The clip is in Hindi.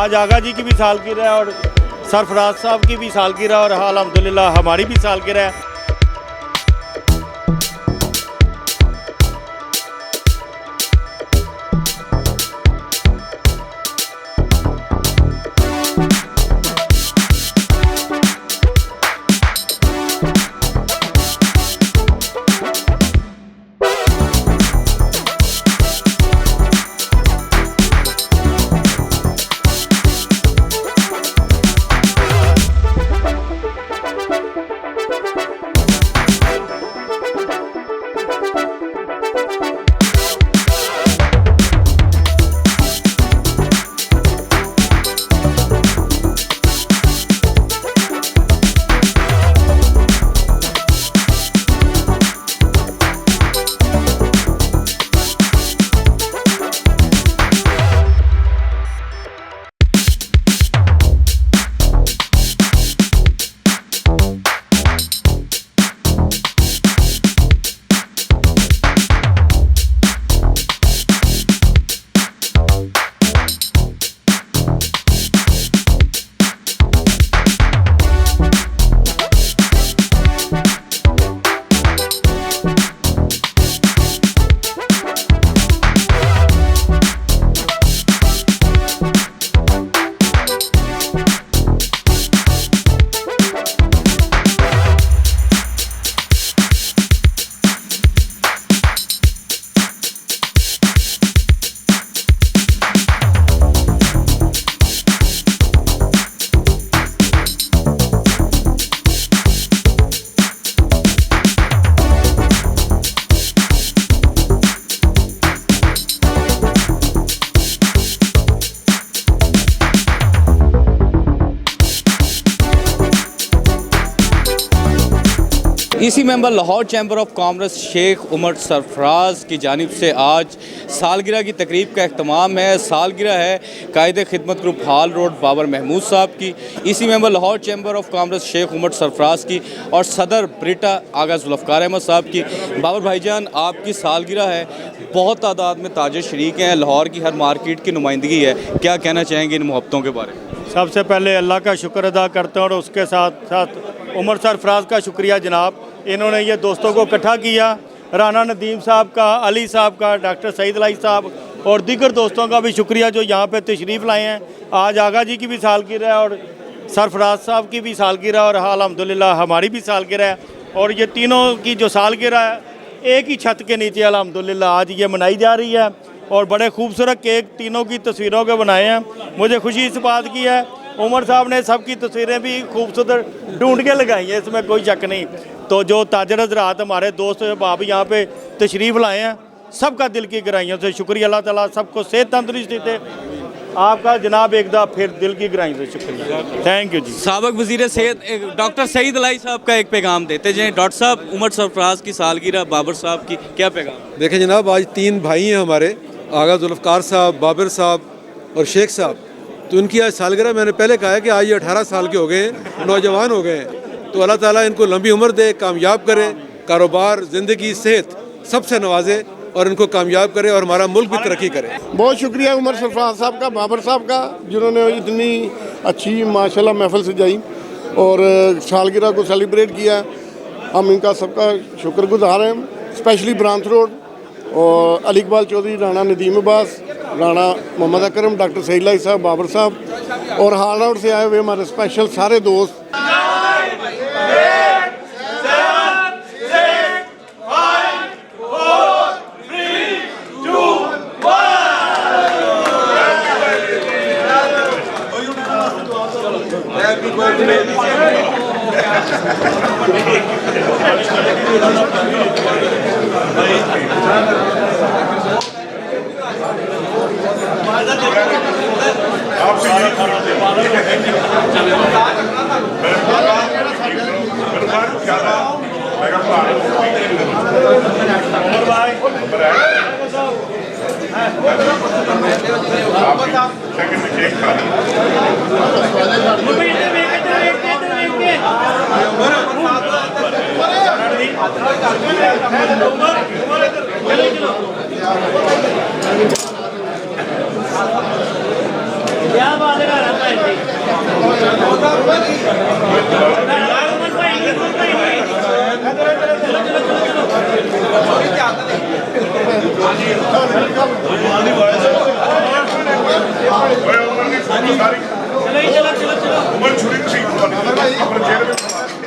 आज आगा जी की भी सालगिरह है और सरफराज साहब की भी सालगिरह और अल्हम्दुलिल्लाह हमारी भी सालगिरह है। EC member Lahore chamber of commerce Sheikh Umar Sarfaraz की जानिब से आज सालगिरह की तकरीब का अहतमाम है। सालगिरह है Quaid-e Khidmat group hall road Babar Mahmood sahab की, EC member Lahore chamber of commerce Sheikh Umar Sarfaraz की और सदर ब्रिटा आगा जुल्फ़कार अहमद साहब की। बाबर भाईजान, आपकी सालगिरह है, बहुत तादाद में ताजिर शरीक हैं, लाहौर की हर मार्केट की नुमाइंदगी है, क्या कहना चाहेंगे इन मोहब्बतों के बारे में? सबसे पहले अल्लाह का शुक्र अदा करते हैं और उसके साथ साथ उमर सरफराज का शुक्रिया जनाब, इन्होंने ये दोस्तों को इकट्ठा किया। राना नदीम साहब का, अली साहब का, डॉक्टर सईद लाई साहब और दीगर दोस्तों का भी शुक्रिया जो यहाँ पे तशरीफ़ लाए हैं। आज आगा जी की भी सालगिरह है और सरफराज साहब की भी सालगिरह और अल्हम्दुलिल्लाह हमारी भी सालगिरह है। और ये तीनों की जो सालगिरह है एक ही छत के नीचे अल्हम्दुलिल्लाह आज ये मनाई जा रही है और बड़े खूबसूरत केक तीनों की तस्वीरों के बनाए हैं। मुझे खुशी इस बात की है उमर साहब ने सबकी तस्वीरें भी खूबसूरत ढूंढ के लगाई हैं, इसमें कोई शक नहीं। तो जो ताजर हज़रात हमारे दोस्त बाब यहाँ पे तशरीफ़ लाए हैं, सबका दिल की गहराइयों से शुक्रिया। अल्लाह ताला सबको सेहत तंदुरुस्ती दे। आपका जनाब एक दफ़ा फिर दिल की गहराइयों से शुक्रिया, थैंक यू जी। साबिक़ वज़ीर सेहत डॉक्टर सईद लाई साहब का एक पैगाम देते जाएँ। डॉक्टर साहब, उमर सरफराज की सालगिरह, बाबर साहब की, क्या पैगाम? देखें जनाब, आज तीन भाई हैं हमारे, आगा जुल्फ़कार साहब, बाबर साहब और शेख साहब। तो इनकी आज सालगिरह, मैंने पहले कहा है कि आज ये 18 साल के हो गए हैं, नौजवान हो गए हैं। तो अल्लाह ताला इनको लंबी उम्र दे, कामयाब करे, कारोबार, ज़िंदगी, सेहत सबसे नवाजे और इनको कामयाब करे और हमारा मुल्क भी तरक्की करे। बहुत शुक्रिया उमर सरफराज साहब का, बाबर साहब का, जिन्होंने इतनी अच्छी माशाल्लाह महफिल सजाई और सालगिरह को सेलिब्रेट किया। हम इनका सबका शुक्रगुजार हैं। स्पेशली ब्रांच रोड और अली इकबाल चौधरी, राना नदीम अब्बास, राना मोहम्मद अकरम, डॉक्टर सईद लाई साहब, बाबर साहब और हाल आउट से आए हुए हमारे स्पेशल सारे दोस्त। क्या बात है।